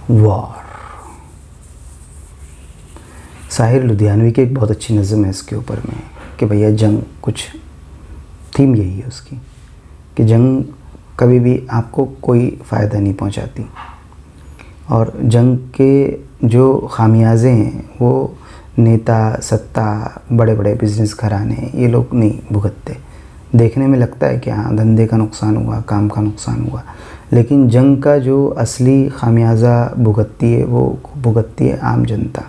War. Sahir Ludhianvi की एक बहुत अच्छी नज़म है इसके ऊपर में कि भैया जंग, कुछ थीम यही है उसकी कि जंग कभी भी आपको कोई फ़ायदा नहीं पहुंचाती, और जंग के जो खामियाजे हैं वो नेता, सत्ता, बड़े बड़े बिजनेस घराने, ये लोग नहीं भुगतते। देखने में लगता है कि हाँ धंधे का नुकसान हुआ, काम का नुकसान हुआ, लेकिन जंग का जो असली खामियाजा भुगतती है वो भुगतती है आम जनता,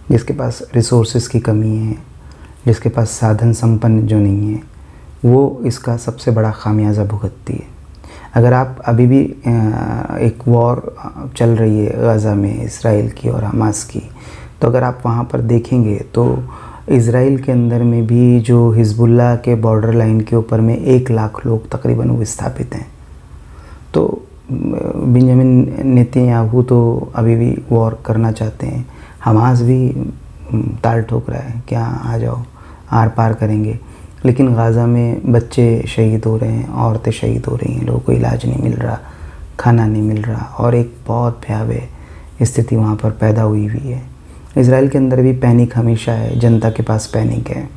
जिसके पास रिसोर्सेज की कमी है, जिसके पास साधन संपन्न जो नहीं है, वो इसका सबसे बड़ा खामियाजा भुगतती है। अगर आप अभी भी एक वॉर चल रही है गाज़ा में, इसराइल की और हमास की, तो अगर आप वहाँ पर देखेंगे तो इसराइल के अंदर में भी जो हिजबुल्लाह के बॉर्डर लाइन के ऊपर में 1 लाख लोग तकरीबन विस्थापित हैं। तो बेंजामिन नेतन्याहू तो अभी भी वॉर करना चाहते हैं, हमास भी ताल ठोक रहा है कि हाँ आ जाओ, आर पार करेंगे, लेकिन गाज़ा में बच्चे शहीद हो रहे हैं, औरतें शहीद हो रही हैं, लोगों को इलाज नहीं मिल रहा, खाना नहीं मिल रहा, और एक बहुत भयावह स्थिति वहाँ पर पैदा हुई है। इसराइल के अंदर भी पैनिक हमेशा है, जनता के पास पैनिक है।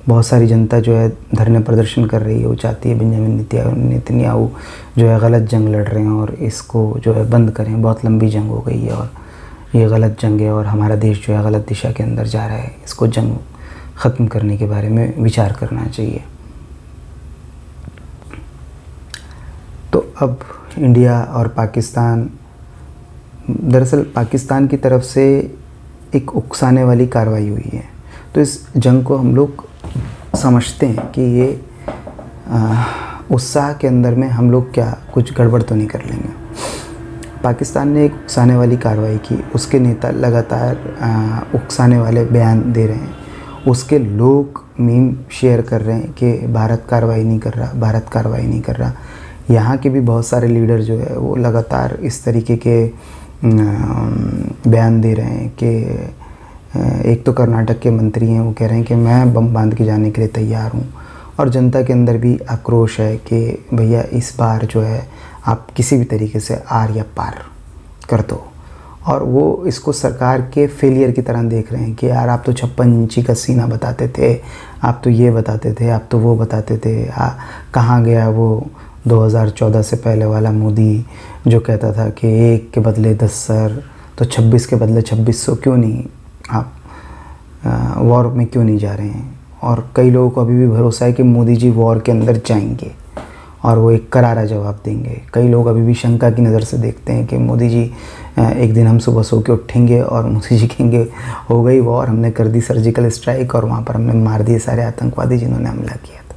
बहुत सारी जनता जो है धरने प्रदर्शन कर रही है, वो चाहती है बेंजामिन नेतन्याहू जो है गलत जंग लड़ रहे हैं और इसको जो है बंद करें। बहुत लंबी जंग हो गई है और ये गलत जंग है और हमारा देश जो है गलत दिशा के अंदर जा रहा है, इसको जंग ख़त्म करने के बारे में विचार करना चाहिए। तो अब इंडिया और पाकिस्तान, दरअसल पाकिस्तान की तरफ से एक उकसाने वाली कार्रवाई हुई है, तो इस जंग को हम लोग समझते हैं कि ये उत्साह के अंदर में हम लोग क्या कुछ गड़बड़ तो नहीं कर लेंगे। पाकिस्तान ने एक उकसाने वाली कार्रवाई की, उसके नेता लगातार उकसाने वाले बयान दे रहे हैं, उसके लोग मीम शेयर कर रहे हैं कि भारत कार्रवाई नहीं कर रहा, भारत कार्रवाई नहीं कर रहा। यहाँ के भी बहुत सारे लीडर जो है वो लगातार इस तरीके के बयान दे रहे हैं कि एक तो कर्नाटक के मंत्री हैं, वो कह रहे हैं कि मैं बम बांध के जाने के लिए तैयार हूँ, और जनता के अंदर भी आक्रोश है कि भैया इस बार जो है आप किसी भी तरीके से आर या पार कर दो। और वो इसको सरकार के फेलियर की तरह देख रहे हैं कि यार आप तो 56 इंची का सीना बताते थे, आप तो ये बताते थे, आप तो वो बताते थे, कहाँ गया वो 2014 से पहले वाला मोदी जो कहता था कि 1 के बदले 10 सर, तो 26 के बदले 2600 क्यों नहीं, आप वॉर में क्यों नहीं जा रहे हैं। और कई लोगों को अभी भी भरोसा है कि मोदी जी वॉर के अंदर जाएंगे और वो एक करारा जवाब देंगे। कई लोग अभी भी शंका की नज़र से देखते हैं कि मोदी जी एक दिन हम सुबह सो के उठेंगे और मोदी जी कहेंगे हो गई वॉर, हमने कर दी सर्जिकल स्ट्राइक और वहाँ पर हमने मार दिए सारे आतंकवादी जिन्होंने हमला किया था।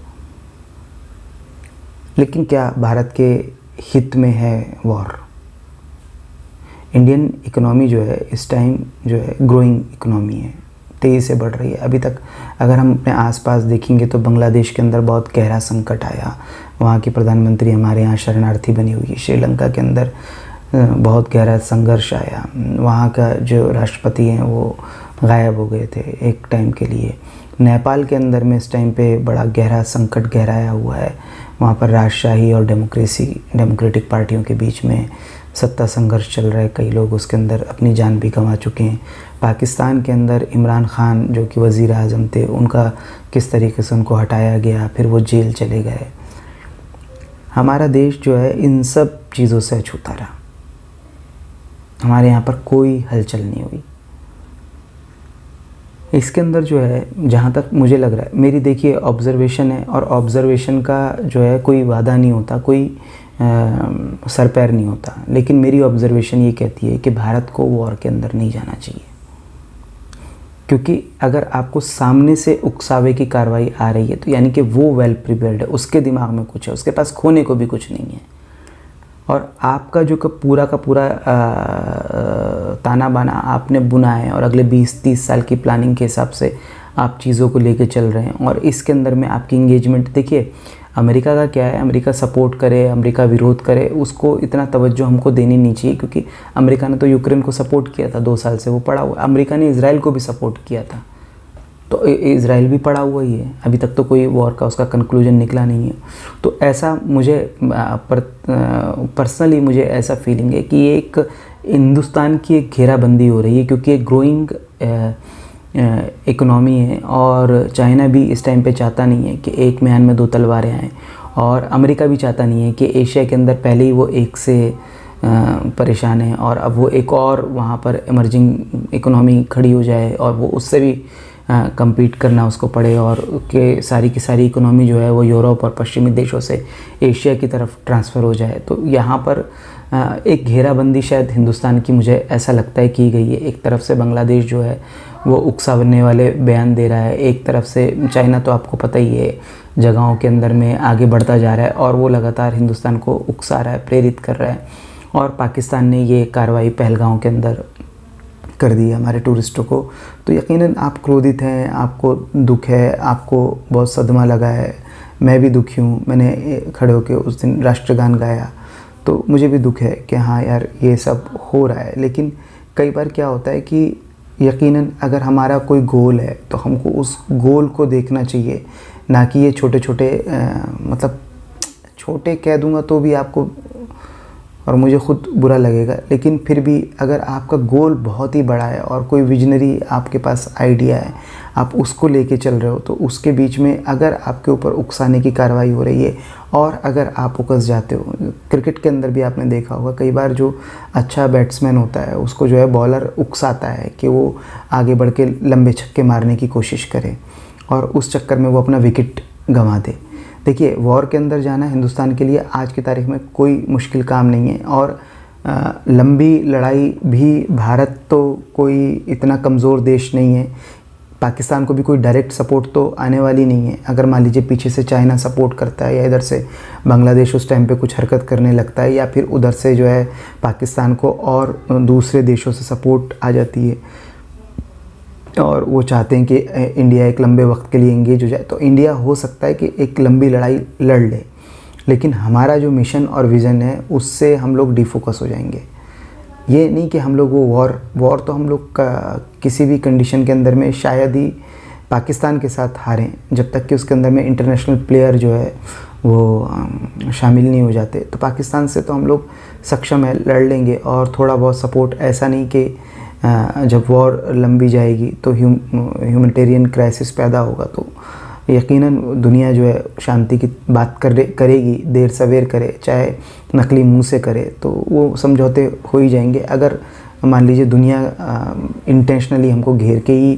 लेकिन क्या भारत के हित में है वॉर? इंडियन इकोनॉमी जो है इस टाइम जो है ग्रोइंग इकोनॉमी है, तेज़ी से बढ़ रही है। अभी तक अगर हम अपने आसपास देखेंगे तो बांग्लादेश के अंदर बहुत गहरा संकट आया, वहाँ की प्रधानमंत्री हमारे यहाँ शरणार्थी बनी हुई है। श्रीलंका के अंदर बहुत गहरा संघर्ष आया, वहाँ का जो राष्ट्रपति हैं वो गायब हो गए थे एक टाइम के लिए। नेपाल के अंदर में इस टाइम पे बड़ा गहरा संकट गहराया हुआ है, वहाँ पर राजशाही और डेमोक्रेटिक पार्टियों के बीच में सत्ता संघर्ष चल रहा है, कई लोग उसके अंदर अपनी जान भी गंवा चुके हैं। पाकिस्तान के अंदर इमरान खान जो कि वज़ीर आज़म थे, उनका किस तरीके से उनको हटाया गया, फिर वो जेल चले गए। हमारा देश जो है इन सब चीज़ों से अछूता रहा, हमारे यहाँ पर कोई हलचल नहीं हुई। इसके अंदर जो है जहाँ तक मुझे लग रहा है, मेरी देखिए ऑब्ज़र्वेशन है, और ऑब्ज़र्वेशन का जो है कोई वादा नहीं होता, कोई सर पैर नहीं होता, लेकिन मेरी ऑब्ज़र्वेशन ये कहती है कि भारत को वॉर के अंदर नहीं जाना चाहिए। क्योंकि अगर आपको सामने से उकसावे की कार्रवाई आ रही है तो यानी कि वो वेल प्रिपेयर्ड है, उसके दिमाग में कुछ है, उसके पास खोने को भी कुछ नहीं है। और आपका जो पूरा का पूरा ताना बाना आपने बुना है और अगले 20-30 साल की प्लानिंग के हिसाब से आप चीज़ों को लेके चल रहे हैं, और इसके अंदर में आपकी इंगेजमेंट देखिए। अमेरिका का क्या है, अमेरिका सपोर्ट करे, अमेरिका विरोध करे, उसको इतना तवज्जो हमको देनी नहीं चाहिए, क्योंकि अमेरिका ने तो यूक्रेन को सपोर्ट किया था 2 साल से, वो पड़ा हुआ। अमेरिका ने इजराइल को भी सपोर्ट किया था, तो इज़राइल भी पड़ा हुआ ही है, अभी तक तो कोई वॉर का उसका कंक्लूजन निकला नहीं है। तो ऐसा मुझे पर्सनली मुझे ऐसा फीलिंग है कि एक हिंदुस्तान की एक घेराबंदी हो रही है, क्योंकि एक ग्रोइंग इकोनॉमी है और चाइना भी इस टाइम पे चाहता नहीं है कि एक म्यान में दो तलवारें आएँ, और अमेरिका भी चाहता नहीं है कि एशिया के अंदर पहले ही वो एक से परेशान है और अब वो एक और वहाँ पर इमर्जिंग इकोनॉमी खड़ी हो जाए और वो उससे भी compete करना उसको पड़े, और कि सारी की सारी इकोनॉमी जो है वो यूरोप और पश्चिमी देशों से एशिया की तरफ ट्रांसफ़र हो जाए। तो यहाँ पर एक घेराबंदी शायद हिंदुस्तान की, मुझे ऐसा लगता है, की गई है। एक तरफ से बांग्लादेश जो है वो उकसाने वाले बयान दे रहा है, एक तरफ से चाइना तो आपको पता ही है जगहों के अंदर में आगे बढ़ता जा रहा है और वो लगातार हिंदुस्तान को उकसा रहा है, प्रेरित कर रहा है। और पाकिस्तान ने ये कार्रवाई पहलगाम के अंदर कर दी हमारे टूरिस्टों को, तो यकीनन आप क्रोधित हैं, आपको दुख है, आपको बहुत सदमा लगा है। मैं भी दुखी हूँ, मैंने खड़े होकर उस दिन राष्ट्रगान गाया, तो मुझे भी दुख है कि हाँ यार ये सब हो रहा है। लेकिन कई बार क्या होता है कि यकीनन अगर हमारा कोई गोल है तो हमको उस गोल को देखना चाहिए, ना कि ये छोटे छोटे मतलब छोटे कह दूँगा तो भी आपको और मुझे ख़ुद बुरा लगेगा, लेकिन फिर भी अगर आपका गोल बहुत ही बड़ा है और कोई विजनरी आपके पास आइडिया है, आप उसको लेके चल रहे हो, तो उसके बीच में अगर आपके ऊपर उकसाने की कार्रवाई हो रही है और अगर आप उकस जाते हो, क्रिकेट के अंदर भी आपने देखा होगा कई बार जो अच्छा बैट्समैन होता है उसको जो है बॉलर उकसाता है कि वो आगे बढ़ के लंबे छक्के मारने की कोशिश करे और उस चक्कर में वो अपना विकेट गंवा दे। देखिए, वॉर के अंदर जाना हिंदुस्तान के लिए आज की तारीख में कोई मुश्किल काम नहीं है, और लंबी लड़ाई भी, भारत तो कोई इतना कमज़ोर देश नहीं है, पाकिस्तान को भी कोई डायरेक्ट सपोर्ट तो आने वाली नहीं है। अगर मान लीजिए पीछे से चाइना सपोर्ट करता है या इधर से बांग्लादेश उस टाइम पे कुछ हरकत करने लगता है, या फिर उधर से जो है पाकिस्तान को और दूसरे देशों से सपोर्ट आ जाती है और वो चाहते हैं कि इंडिया एक लंबे वक्त के लिए एंगेज हो जाए, तो इंडिया हो सकता है कि एक लंबी लड़ाई लड़ ले, लेकिन हमारा जो मिशन और विज़न है उससे हम लोग डिफोकस हो जाएंगे। ये नहीं कि हम लोग वो वॉर तो हम लोग का किसी भी कंडीशन के अंदर में शायद ही पाकिस्तान के साथ हारें, जब तक कि उसके अंदर में इंटरनेशनल प्लेयर जो है वो शामिल नहीं हो जाते। तो पाकिस्तान से तो हम लोग सक्षम है, लड़ लेंगे, और थोड़ा बहुत सपोर्ट, ऐसा नहीं कि जब वॉर लंबी जाएगी तो ह्यूमैनिटेरियन क्राइसिस पैदा होगा तो यकीनन दुनिया जो है शांति की बात करेगी, देर सवेर करे, चाहे नकली मुंह से करे, तो वो समझौते हो ही जाएंगे। अगर मान लीजिए दुनिया इंटेंशनली हमको घेर के ही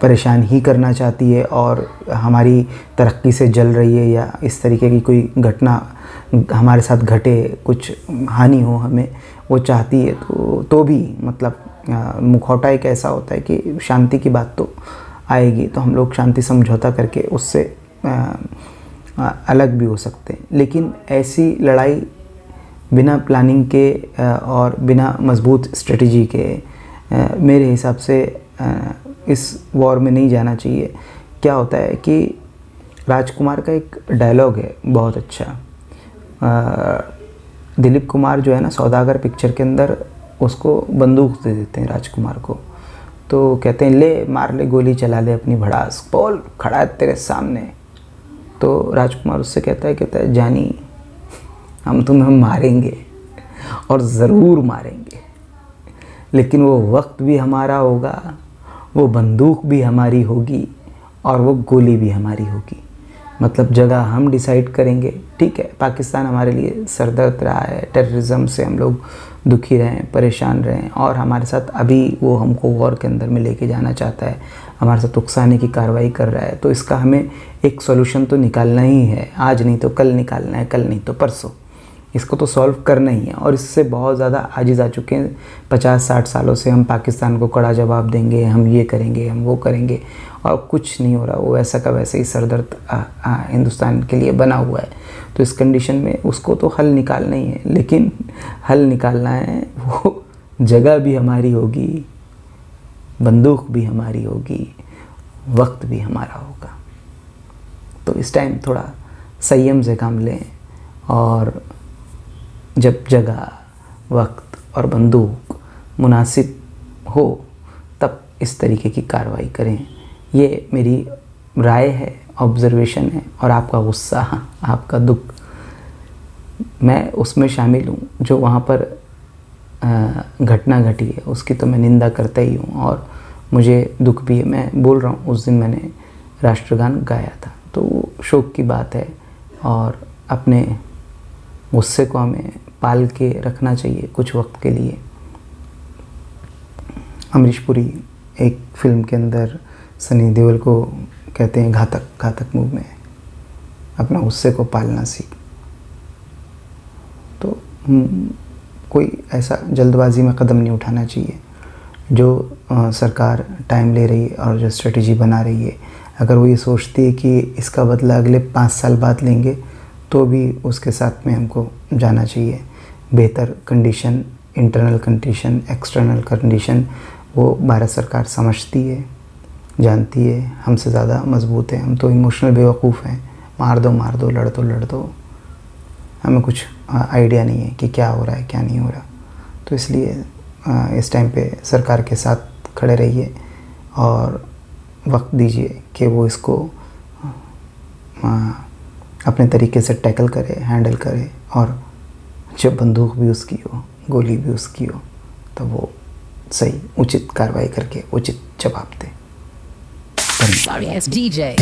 परेशान ही करना चाहती है और हमारी तरक्की से जल रही है, या इस तरीके की कोई घटना हमारे साथ घटे, कुछ हानि हो हमें, वो चाहती है, तो भी मतलब मुखौटा एक ऐसा होता है कि शांति की बात तो आएगी, तो हम लोग शांति समझौता करके उससे अलग भी हो सकते हैं। लेकिन ऐसी लड़ाई बिना प्लानिंग के और बिना मजबूत स्ट्रेटजी के मेरे हिसाब से इस वॉर में नहीं जाना चाहिए। क्या होता है कि राजकुमार का एक डायलॉग है बहुत अच्छा, दिलीप कुमार जो है ना सौदागर पिक्चर के अंदर उसको बंदूक दे देते हैं राजकुमार को, तो कहते हैं ले मार ले गोली चला ले अपनी भड़ास, बोल खड़ा है तेरे सामने। तो राजकुमार उससे कहता है जानी हम तुम्हें मारेंगे और ज़रूर मारेंगे, लेकिन वो वक्त भी हमारा होगा, वो बंदूक भी हमारी होगी और वो गोली भी हमारी होगी। मतलब जगह हम डिसाइड करेंगे। ठीक है, पाकिस्तान हमारे लिए सरदर्द रहा है, टेररिज्म से हम लोग दुखी रहे, परेशान रहे, और हमारे साथ अभी वो हमको वॉर के अंदर में लेके जाना चाहता है, हमारे साथ उकसाने की कार्रवाई कर रहा है। तो इसका हमें एक सॉल्यूशन तो निकालना ही है, आज नहीं तो कल निकालना है, कल नहीं तो परसों, इसको तो सॉल्व करना ही है। और इससे बहुत ज़्यादा आजिज़ आ चुके हैं। 50-60 सालों से हम पाकिस्तान को कड़ा जवाब देंगे, हम ये करेंगे, हम वो करेंगे, और कुछ नहीं हो रहा। वो वैसा का वैसे ही सरदर्द हिंदुस्तान के लिए बना हुआ है। तो इस कंडीशन में उसको तो हल निकालना ही है, लेकिन हल निकालना है वो जगह भी हमारी होगी, बंदूक भी हमारी होगी, वक्त भी हमारा होगा। तो इस टाइम थोड़ा संयम से काम लें, और जब जगह, वक्त और बंदूक मुनासिब हो तब इस तरीके की कार्रवाई करें। ये मेरी राय है, ऑब्जर्वेशन है, और आपका गुस्सा, आपका दुख, मैं उसमें शामिल हूँ। जो वहाँ पर घटना घटी है उसकी तो मैं निंदा करता ही हूँ और मुझे दुख भी है। मैं बोल रहा हूँ उस दिन मैंने राष्ट्रगान गाया था, तो वो शोक की बात है और अपने गुस्से को हमें पाल के रखना चाहिए कुछ वक्त के लिए। अमरीश पुरी एक फिल्म के अंदर सनी देओल को कहते हैं घातक मूव में अपना गुस्से को पालना सीख। तो कोई ऐसा जल्दबाजी में कदम नहीं उठाना चाहिए। जो सरकार टाइम ले रही है और जो स्ट्रेटजी बना रही है, अगर वो ये सोचती है कि इसका बदला अगले 5 साल बाद लेंगे तो भी उसके साथ में हमको जाना चाहिए। बेहतर condition, internal condition, external condition वो भारत सरकार समझती है, जानती है, हमसे ज़्यादा मजबूत है। हम तो इमोशनल बेवकूफ़ हैं, मार दो, लड़ दो, हमें कुछ आइडिया नहीं है कि क्या हो रहा है क्या नहीं हो रहा। तो इसलिए इस टाइम पे सरकार के साथ खड़े रहिए और वक्त दीजिए कि वो इसको अपने तरीके से टैकल करे, हैंडल करे, और जब बंदूक भी उसकी हो, गोली भी उसकी हो, तो वो सही उचित कार्रवाई करके उचित जवाब दे। Sorry, it's DJ.